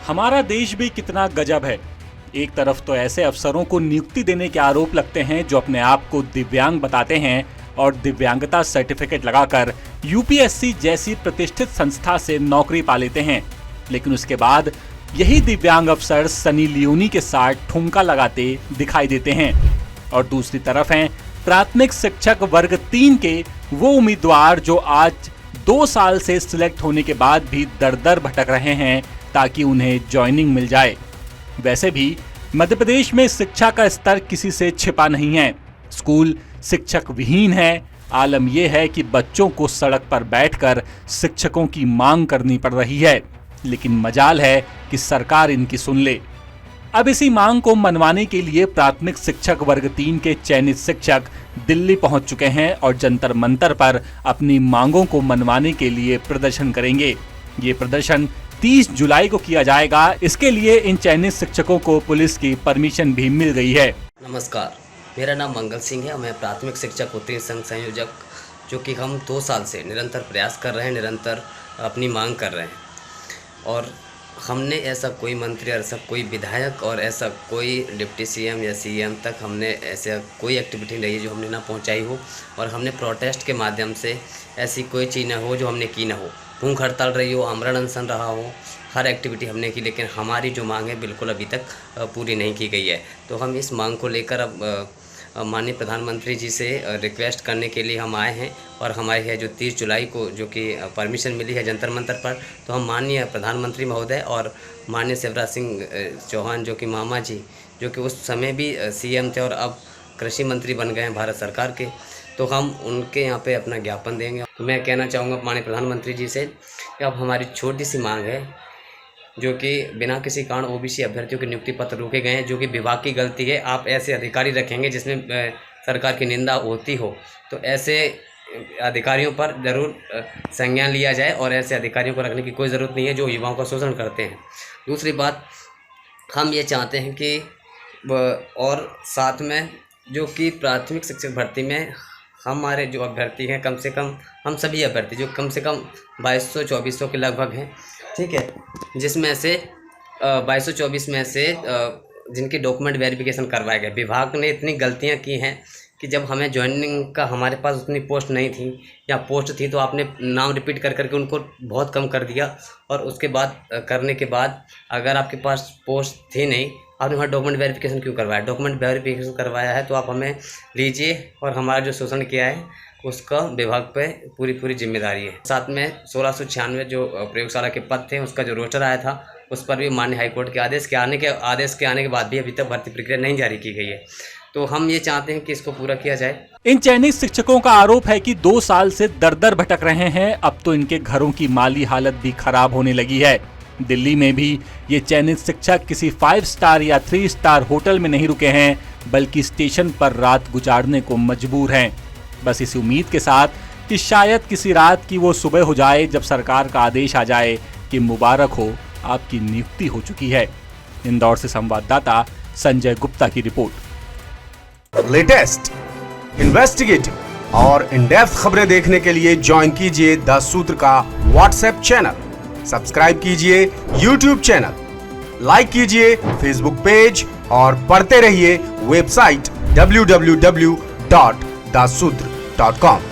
हमारा देश भी कितना गजब है। एक तरफ तो ऐसे अफसरों को नियुक्ति देने के आरोप लगते हैं जो अपने आप को दिव्यांग बताते हैं और दिव्यांगता सर्टिफिकेट लगाकर यूपीएससी जैसी प्रतिष्ठित संस्था से नौकरी पा लेते हैं, लेकिन उसके बाद यही दिव्यांग अफसर सनी लियोनी के साथ ठुमका लगाते दिखाई देते हैं। और दूसरी तरफ हैं प्राथमिक शिक्षक वर्ग 3 के वो उम्मीदवार जो आज 2 साल से सिलेक्ट होने के बाद भी दर दर भटक रहे हैं ताकि उन्हें ज्वाइनिंग मिल जाए। वैसे भी मध्य प्रदेश में शिक्षा का स्तर किसी से छिपा नहीं है। स्कूल शिक्षक विहीन है। आलम यह है कि बच्चों को सड़क पर बैठकर शिक्षकों की मांग करनी पड़ रही है, लेकिन मजाल है कि सरकार इनकी सुन ले। अब इसी मांग को मनवाने के लिए प्राथमिक शिक्षक वर्ग 3 के चयनित शिक्षक दिल्ली पहुंच चुके हैं और जंतर मंतर पर अपनी मांगों को मनवाने के लिए प्रदर्शन करेंगे। ये प्रदर्शन 30 जुलाई को किया जाएगा। इसके लिए इन चयनित शिक्षकों को पुलिस की परमिशन भी मिल गई है। नमस्कार, मेरा नाम मंगल सिंह है और मैं प्राथमिक शिक्षक उत्तीर्ण संघ संयोजक, जो कि हम 2 साल से निरंतर प्रयास कर रहे हैं, निरंतर अपनी मांग कर रहे हैं। और हमने ऐसा कोई मंत्री, ऐसा कोई विधायक और ऐसा कोई डिप्टी सीएम या सीएम तक हमने ऐसा कोई एक्टिविटी नहीं है जो हमने ना पहुंचाई हो, और हमने प्रोटेस्ट के माध्यम से ऐसी कोई चीज़ ना हो जो हमने की ना हो। भूख हड़ताल रही हो, आमरण अनशन रहा हो, हर एक्टिविटी हमने की, लेकिन हमारी जो मांग है बिल्कुल अभी तक पूरी नहीं की गई है। तो हम इस मांग को लेकर अब माननीय प्रधानमंत्री जी से रिक्वेस्ट करने के लिए हम आए हैं। और हमारी है जो 30 जुलाई को जो कि परमिशन मिली है जंतर मंतर पर, तो हम माननीय प्रधानमंत्री महोदय और माननीय शिवराज सिंह चौहान जो कि मामा जी, जो कि उस समय भी सीएम थे और अब कृषि मंत्री बन गए हैं भारत सरकार के, तो हम उनके यहाँ पे अपना ज्ञापन देंगे। तो मैं कहना चाहूँगा माननीय प्रधानमंत्री जी से कि अब हमारी छोटी सी मांग है, जो कि बिना किसी कारण ओबीसी अभ्यर्थियों के नियुक्ति पत्र रोके गए हैं, जो कि विभाग की गलती है। आप ऐसे अधिकारी रखेंगे जिसमें सरकार की निंदा होती हो, तो ऐसे अधिकारियों पर ज़रूर संज्ञान लिया जाए, और ऐसे अधिकारियों को रखने की कोई ज़रूरत नहीं है जो युवाओं का शोषण करते हैं। दूसरी बात, हम ये चाहते हैं कि और साथ में जो कि प्राथमिक शिक्षक भर्ती में हमारे जो अभ्यर्थी हैं, कम से कम हम सभी अभ्यर्थी जो कम से कम 2200-2400 के लगभग हैं, ठीक है, जिसमें से 2224 में से जिनके डॉक्यूमेंट वेरिफिकेशन करवाए गए। विभाग ने इतनी गलतियां की हैं कि जब हमें ज्वाइनिंग का हमारे पास उतनी पोस्ट नहीं थी, या पोस्ट थी तो आपने नाम रिपीट कर करके उनको बहुत कम कर दिया, और उसके बाद करने के बाद अगर आपके पास पोस्ट थी नहीं, आपने हमारा डॉक्यूमेंट वेरिफिकेशन क्यों करवाया? डॉक्यूमेंट वेरिफिकेशन करवाया है तो आप हमें लीजिए, और हमारा जो शोषण किया है उसका विभाग पे पूरी जिम्मेदारी है। साथ में 1696 जो प्रयोगशाला के पद थे उसका जो रोस्टर आया था, उस पर भी माननीय हाईकोर्ट के आदेश के आने के बाद भी अभी तक भर्ती प्रक्रिया नहीं जारी की गई है। तो हम ये चाहते हैं कि इसको पूरा किया जाए। इन चयनित शिक्षकों का आरोप है कि 2 साल से दर दर भटक रहे हैं। अब तो इनके घरों की माली हालत भी खराब होने लगी है। दिल्ली में भी ये चयनित शिक्षक किसी 5 स्टार या 3 स्टार होटल में नहीं रुके हैं, बल्कि स्टेशन पर रात गुजारने को मजबूर हैं। बस इसी उम्मीद के साथ कि शायद किसी रात की वो सुबह हो जाए जब सरकार का आदेश आ जाए कि मुबारक हो, आपकी नियुक्ति हो चुकी है। इंदौर से संवाददाता संजय गुप्ता की रिपोर्ट। लेटेस्ट, इन्वेस्टिगेटिव और इन डेप्थ खबरें देखने के लिए ज्वाइन कीजिए द सूत्र का व्हाट्सएप चैनल, सब्सक्राइब कीजिए यूट्यूब चैनल, लाइक कीजिए फेसबुक पेज और पढ़ते रहिए वेबसाइट www.dasudra.com।